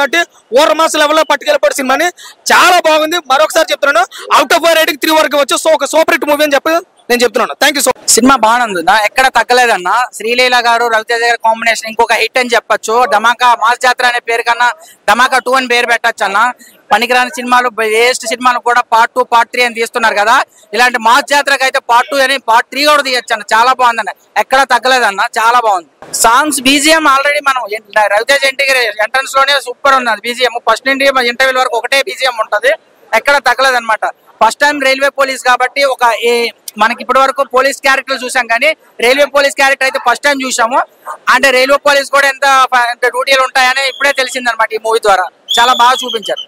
కాబట్టి over mass లెవెల్లో పట్టుకెళ్ళిపోయి సినిమాని చాలా బాగుంది. మరొకసారి చెప్తున్నాను, అవుట్ ఆఫ్ 4 రేటింగ్ 3 వరకు వచ్చు. సో ఒక సూపర్ హిట్ మూవీ అని చెప్పి నేను చెప్తున్నాను. Thank you so much. Cinema బాగుంది, ఎక్కడ తగ్గలేదన్న. శ్రీలీల గారు రవితేజ గారి కాంబినేషన్ ఇంకొక హిట్ అని చెప్పొచ్చు. ధమాకా మాస్ జాతర అనే పేరు కన్నా ధమాకా 2 అని పేరు పెట్టచ్చు అన్న. పనికిరాని సినిమాలు, వేస్ట్ సినిమాలు కూడా పార్ట్ 2 పార్ట్ 3 అని తీస్తున్నారు కదా. ఇలాంటి మాస్ జాతరకి అయితే పార్ట్ 2 అని పార్ట్ 3 కూడా తీయచ్చు అన్న. చాలా బాగుందన్న, ఎక్కడ తగ్గలేదన్న, చాలా బాగుంది. సాంగ్స్ బీజిఎం ఆల్రెడీ మనం రవితేజ ఎంట్రన్స్ లోనే సూపర్ ఉన్నది బీజిఎం. ఫస్ట్ నుండి ఇంటర్వ్యూ వరకు ఒకటే బీజిఎం ఉంటది, ఎక్కడ తగ్గలేదు అనమాట. ఫస్ట్ టైం రైల్వే పోలీస్ కాబట్టి మనకి ఇప్పటి వరకు పోలీస్ క్యారెక్టర్ చూసాం, కానీ రైల్వే పోలీస్ క్యారెక్టర్ అయితే ఫస్ట్ టైం చూసాము. అంటే రైల్వే పోలీస్ కూడా ఎంత డ్యూటీలు ఉంటాయని ఇప్పుడే తెలిసింది అనమాట ఈ మూవీ ద్వారా. చాలా బాగా చూపించారు.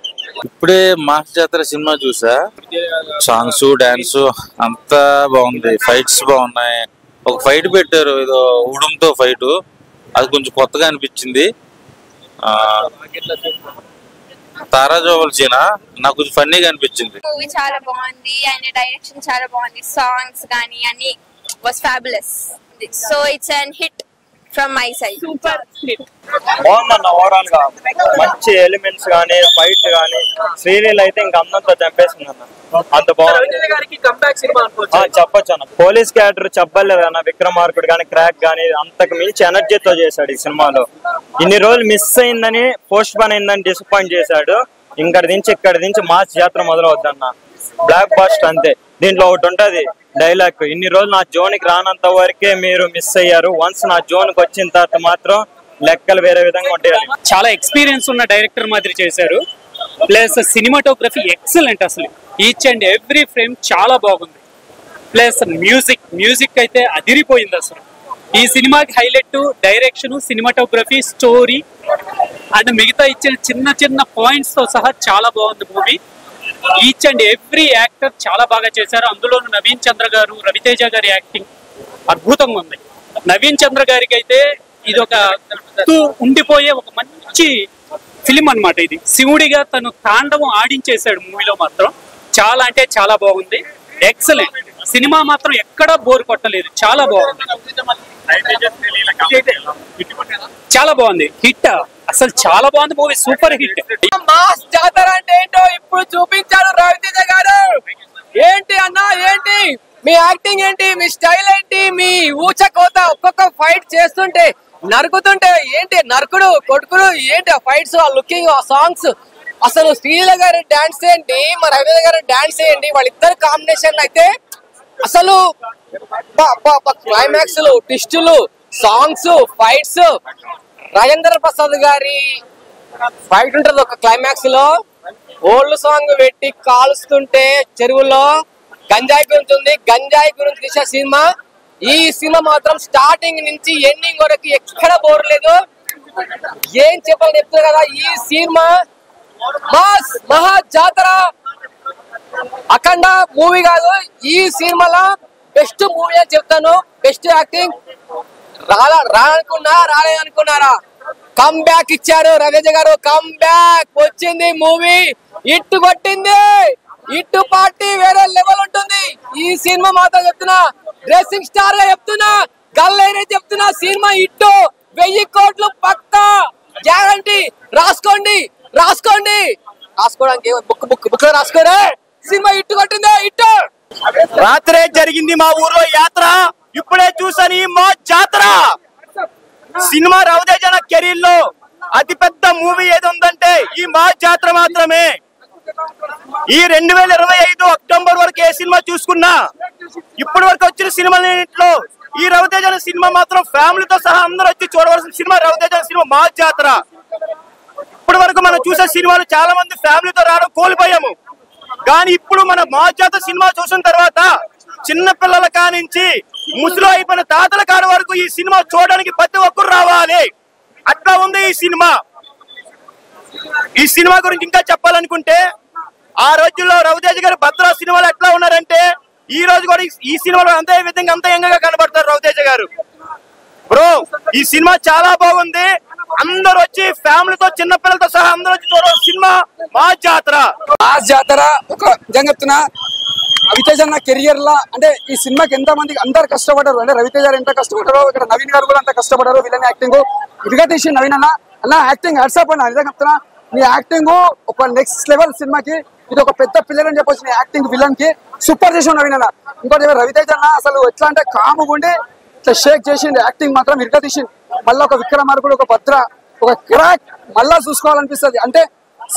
ఇప్పుడే మాస్ జాతర సినిమా చూసా, సాంగ్స్ డాన్స్ అంతా బాగుంది, ఫైట్స్ బాగున్నాయి. ఒక ఫైట్ పెట్టారు, ఏదో ఉడుంతో ఫైట్, అది కొంచెం కొత్తగా అనిపించింది. తారా జోవల్ సీనా నాకు కొంచెం ఫన్నీగా అనిపించింది. మూవీ చాలా బాగుంది, ఆయన డైరెక్షన్ చాలా బాగుంది, సాంగ్స్ కానీ అన్ని was fabulous. So it's an hit from my side. Super hit బాగుందన్న. ఓవరాల్ గా మంచి ఎలిమెంట్స్ గానీ, ఫైట్ గానీ, శ్రీలీల అయితే ఇంకా అందంతా చంపేసింది అన్న. అంత బాగుంది, చెప్పొచ్చు అన్న. పోలీస్ క్యారెక్టర్ చెప్పలేదు అన్న. విక్రమార్కుడు గానీ, క్రాక్ గానీ అంతకు మించి ఎనర్జీతో చేశాడు ఈ సినిమాలో. ఇన్ని రోజులు మిస్ అయిందని, పోస్ట్ పోన్ అయిందని డిసప్పాయింట్ చేశాడు. ఇక్కడ నుంచి మాస్ జాతర మొదలవుద్దన్న. బ్లాక్ బాస్ట్ అంతే. దీంట్లో ఒకటి ఉంటది డైలాగ్, ఇన్ని రోజులు నా జోన్కి రానంత వరకే మీరు మిస్ అయ్యారు, వన్స్ నా జోన్కి వచ్చిన తర్వాత మాత్రం లెక్కలు వేరే విధంగా ఉంటాయి. చాలా ఎక్స్పీరియన్స్ ఉన్న డైరెక్టర్ మాదిరి చేశారు. ప్లస్ సినిమాటోగ్రఫీ ఎక్సలెంట్, అసలు ఈచ్ అండ్ ఎవ్రీ ఫ్రేమ్ చాలా బాగుంది. ప్లస్ మ్యూజిక్ అయితే అదిరిపోయింది అసలు. ఈ సినిమాకి highlight direction, cinematography, story and మిగతా ఇచ్చిన చిన్న పాయింట్స్ తో సహా చాలా బాగుంది movie. Each and every actor చాలా బాగా చేశారు. అందులో నవీన్ చంద్ర గారు, రవితేజ గారి యాక్టింగ్ అద్భుతంగా ఉంది. నవీన్ చంద్ర గారికి అయితే ఇది ఒక ఉండిపోయే ఒక మంచి ఫిలిం అన్నమాట. ఇది శివుడిగా తను తాండవం ఆడించేశాడు మూవీలో మాత్రం. చాలా అంటే చాలా బాగుంది, ఎక్సలెంట్. సినిమా మాత్రం ఎక్కడా బోర్ కొట్టలేదు, చాలా బాగుంది, చాలా బాగుంది. హిట్ అసలు చాలా బాగుంది మూవీ, సూపర్ హిట్. మాస్ జాతర అంటే ఏంటో ఇప్పుడు చూపించాడు రవితేజ గారు. ఏంటి అన్న, ఏంటి మీ యాక్టింగ్, ఏంటి మీ స్టైల్, ఏంటి మీ ఊచకోత, ఒక్కొక్క ఫైట్ చేస్తుంటే నరుకుతుంటే ఏంటి, నరుకుడు కొడుకుడు ఏంటి, ఆ ఫైట్స్, ఆ లుకింగ్, ఆ సాంగ్స్, అసలు శ్రీలీల గారి డాన్స్ ఏంటి, మా రవితేజ గారి డాన్స్ ఏంటి, వాళ్ళిద్దరు కాంబినేషన్ అయితే అసలు క్లైమాక్స్, ట్విస్టులు, సాంగ్స్, ఫైట్స్. రాజేంద్ర ప్రసాద్ గారి ఫైట్ ఉంటది ఒక క్లైమాక్స్ లో, ఓల్డ్ సాంగ్ పెట్టి కాలుస్తుంటే చెరువులో గంజాయి గురించి, గంజాయి గురించి తీసే సినిమా. ఈ సినిమా మాత్రం స్టార్టింగ్ నుంచి ఎండింగ్ వరకు ఎక్కడ బోర్ లేదు. ఏం చెప్పాలని చెప్తున్నా కదా, ఈ సినిమా మాస్ మహా జాతర అఖండ మూవీ కాదు, ఈ సినిమాలో బెస్ట్ మూవీ అని చెప్తాను. బెస్ట్ యాక్టింగ్, రాలేదనుకున్నారా, కమ్ బ్యాక్ ఇచ్చారు రవితేజ గారు. కమ్ బ్యాక్ వచ్చింది మూవీ, ఇట్టు కొట్టింది. ఇట్టు పార్టీ వేరే లెవెల్ ఉంటుంది. ఈ సినిమా మాత్రం చెప్తున్నా, డ్రెస్సింగ్ స్టార్ గా చెప్తున్నా, గల్లైనా చెప్తున్నా, సినిమా ఇట్టు 1000 కోట్లు పక్కా గ్యారంటీ. రాసుకోవడానికి బుక్ రాసుకోరే. సినిమా ఇట్టు కొట్టిందే, ఇట్టు. రాత్రే జరిగింది మా ఊర్లో యాత్ర, ఇప్పుడే చూసాను ఈ మా జాతర. సినిమా రవితేజ కెరీర్ లో అతి పెద్ద మూవీ ఏది ఉందంటే ఈ మా జాతర మాత్రమే. ఈ 2025 అక్టోబర్ వరకు ఏ సినిమా చూసుకున్నా, ఇప్పటి వరకు వచ్చిన సినిమాలో ఈ రవితేజ సినిమా మాత్రం ఫ్యామిలీతో సహా అందరూ వచ్చి చూడవలసిన సినిమా రవితేజ సినిమా మా జాతర. ఇప్పటి వరకు మనం చూసే సినిమాలు చాలా మంది ఫ్యామిలీతో రావడం కోల్పోయాము, కానీ ఇప్పుడు మన మా జాతర సినిమా చూసిన తర్వాత చిన్న పిల్లల కానించి ముసలి అయిపోయిన తాతల కాడ వరకు ఈ సినిమా చూడడానికి ప్రతి ఒక్కరు రావాలి. అట్లా ఉంది ఈ సినిమా. ఈ సినిమా గురించి ఇంకా చెప్పాలనుకుంటే, ఆ రోజుల్లో రవితేజ గారు భద్రా సినిమాలు ఎట్లా ఉన్నారంటే ఈ రోజు కూడా ఈ సినిమాలో అంతే విధంగా అంత యంగా కనబడతారు రవితేజ గారు. బ్రో ఈ సినిమా చాలా బాగుంది, అందరూ వచ్చి ఫ్యామిలీతో చిన్న పిల్లలతో సహా అందరూ వచ్చి చూడాలి సినిమా మా జాతర. ఒక నిజంగా చెప్తున్నా, రవితేజ నా కెరియర్ లా అంటే ఈ సినిమాకి ఎంత మంది అందరు కష్టపడ్డారు. అంటే రవితేజ గారు ఎంత కష్టపడ్డారో, ఇక్కడ నవీన్ గారు కూడా అంత కష్టపడ్డారు. విలన్ యాక్టింగ్ ఇదిగా తీసి నవీన్ అన్న యాక్టింగ్ హ్యాట్సాప్ అన్న. నిజంగా చెప్తున్నా, నీ యాక్టింగ్ ఒక నెక్స్ట్ లెవెల్ సినిమాకి. ఇది ఒక పెద్ద పిల్లర్ అని చెప్పొచ్చు. నీ యాక్టింగ్ విలన్ కి సూపర్ చేసి నవీన్ అన్న. ఇంకోటి రవితేజ అన్న అసలు ఎట్లా అంటే కాముగుండి ఇట్లా షేక్ చేసిండు. యాక్టింగ్ మాత్రం ఇరుగా తీసిండు. మళ్ళీ ఒక విక్రమార్కుడు, ఒక భద్ర, ఒక క్రాక్ మళ్ళా చూసుకోవాలనిపిస్తుంది. అంటే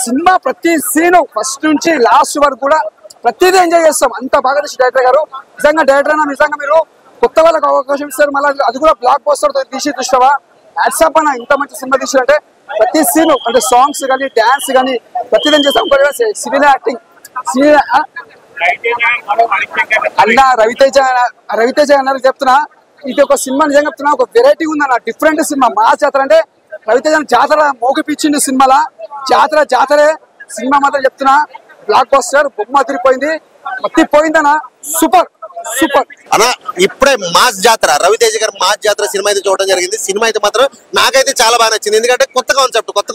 సినిమా ప్రతి సీను ఫస్ట్ నుంచి లాస్ట్ వరకు కూడా ప్రతిదీ ఎంజాయ్ చేస్తాం. అంత బాగా తీసి డైరెక్టర్ గారు. నిజంగా డైరెక్టర్ అన్న నిజంగా మీరు కొత్త వాళ్ళకి అవకాశం ఇస్తారు. మళ్ళీ అది కూడా బ్లాక్ బస్టర్ తీసి చూస్తావా? వాట్సాప్ అన్న ఇంత మంచి సినిమా తీసినట్టే ప్రతి సీను అంటే సాంగ్స్ కానీ డాన్స్ కానీ ప్రతిదీ చేస్తాం. సివిల్ యాక్టింగ్ అన్న రవితేజ అన్నారు చెప్తున్నా. ఇది ఒక సినిమా నిజంగా చెప్తున్నా, ఒక వెరైటీ ఉందన్న, డిఫరెంట్ సినిమా. మా జాతర అంటే రవితేజ జాతర మోగిపించింది సినిమాలా. జాతరే సినిమా మాత్రం చెప్తున్నా బ్లాక్ బస్టర్. బొమ్మ తిరిగిపోయింది, మత్తిపోయిందన్న. సూపర్ సూపర్ అన్న. ఇప్పుడే మాస్ జాతర, రవితేజ గారు మాస్ జాతర సినిమా అయితే చూడడం జరిగింది. సినిమా అయితే మాత్రం నాకైతే చాలా బాగా నచ్చింది. ఎందుకంటే కొత్త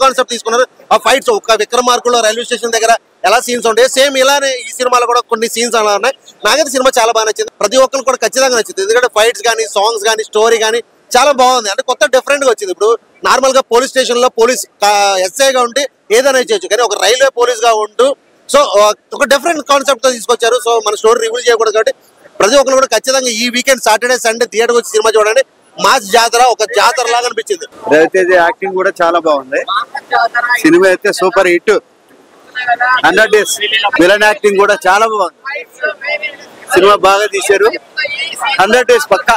కాన్సెప్ట్ తీసుకున్నారు. ఆ ఫైట్స్ ఒక విక్రమార్కులో రైల్వే స్టేషన్ దగ్గర ఎలా సీన్స్ ఉంటాయి, సేమ్ ఇలానే ఈ సినిమాలో కూడా కొన్ని సీన్స్ అలా ఉన్నాయి. నాకైతే సినిమా చాలా బాగా నచ్చింది. ప్రతి ఒక్కరు కూడా ఖచ్చితంగా నచ్చింది. ఎందుకంటే ఫైట్స్ కానీ, సాంగ్స్ కానీ, స్టోరీ కానీ చాలా బాగుంది. అంటే కొత్త డిఫరెంట్ గా వచ్చింది. ఇప్పుడు నార్మల్ గా పోలీస్ స్టేషన్ లో పోలీస్ ఎస్ఐగా ఉంటే ఏదైనా చేయొచ్చు, కానీ ఒక రైల్వే పోలీస్ గా ఉంటూ సో ఒక డిఫరెంట్ కాన్సెప్ట్ తో తీసుకొచ్చారు. సో మన స్టోరీ రివీల్ చేయకూడదు కాబట్టి ప్రతి ఒక్కరు కూడా ఖచ్చితంగా ఈ వీకెండ్ సాటర్డే సండే థియేటర్ వచ్చి సినిమా చూడండి. మాస్ జాతర ఒక జాతర లాగా అనిపించింది. రవితేజ యాక్టింగ్ కూడా చాలా బాగుంది. సినిమా అయితే super hit. 100 days villain acting కూడా చాలా బాగుంది. సినిమా బాగా తీశారు. 100 days పక్కా.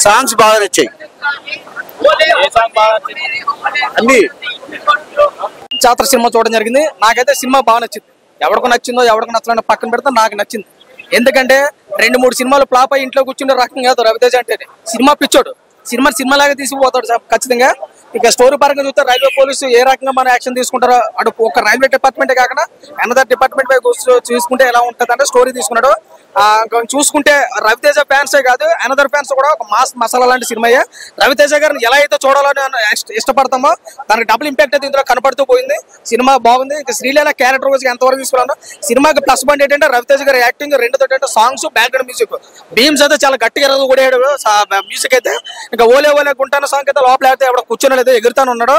సాంగ్స్ బాగా నచ్చాయి అన్ని. జాతర సినిమా చూడడం జరిగింది. నాకైతే సినిమా బాగా నచ్చింది. ఎవరికి నచ్చిందో ఎవరికి నచ్చలేదో పక్కన పెడితే నాకు నచ్చింది. ఎందుకంటే 2-3 సినిమాలు ఫ్లాప్ అయ్యి ఇంట్లో కూర్చుండే రకం కాదు రవితేజ అంటే. సినిమా పిచ్చోడు, సినిమాలాగా తీసుకుపోతాడు ఖచ్చితంగా. ఇక స్టోరీ పరంగా చూస్తే రైల్వే పోలీసు ఏ రకంగా మన యాక్షన్ తీసుకుంటారో, అటు ఒక రైల్వే డిపార్ట్మెంటే కాకుండా అనదర్ డిపార్ట్మెంట్ పై చూసుకుంటే ఎలా ఉంటుంది అంటే స్టోరీ తీసుకున్నాడు. చూసుకుంటే రవితేజ ఫ్యాన్సే కాదు, అనదర్ ఫ్యాన్స్ కూడా ఒక మాస్ మసాలా లాంటి సినిమాయే. రవితేజ గారిని ఎలా అయితే చూడాలని ఇష్టపడతామో దానికి డబుల్ ఇంపాక్ట్ అయితే ఇందులో కనపడుతూ పోయింది. సినిమా బాగుంది. ఇక శ్రీలీల క్యారెక్టర్ వచ్చి ఎంతవరకు తీసుకున్నాను. సినిమాకి ప్లస్ పాయింట్ ఏంటంటే రవితేజ గారి యాక్టింగ్, రెండోది సాంగ్స్, బ్యాక్గ్రౌండ్ మ్యూజిక్. భీమ్స్ అయితే చాలా గట్టిగా కూడాడు మ్యూజిక్ అయితే. ఇంకా ఓలే గుంటాన సాంగ్ అయితే లోపల అయితే ఎవడ కూర్చొని అయితే ఎగురుతాను ఉన్నాడు.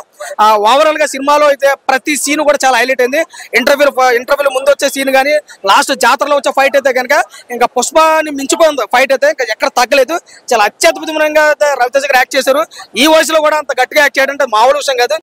ఓవరాల్ గా సినిమాలో అయితే ప్రతి సీన్ కూడా చాలా హైలైట్ అయింది. ఇంటర్వ్యూలో ముందు వచ్చే సీన్ కానీ, లాస్ట్ జాతరలో వచ్చే ఫైట్ అయితే కనుక ఇంకా పుష్పాన్ని మించిపోయింది ఫైట్ అయితే. ఇంకా ఎక్కడ తగ్గలేదు. చాలా అత్యద్భుతంగా రవితేజ గారు యాక్ట్ చేశారు. ఈ వయసులో కూడా అంత గట్టిగా యాక్ట్ చేయడం అంటే మామూలు విషయం కాదు.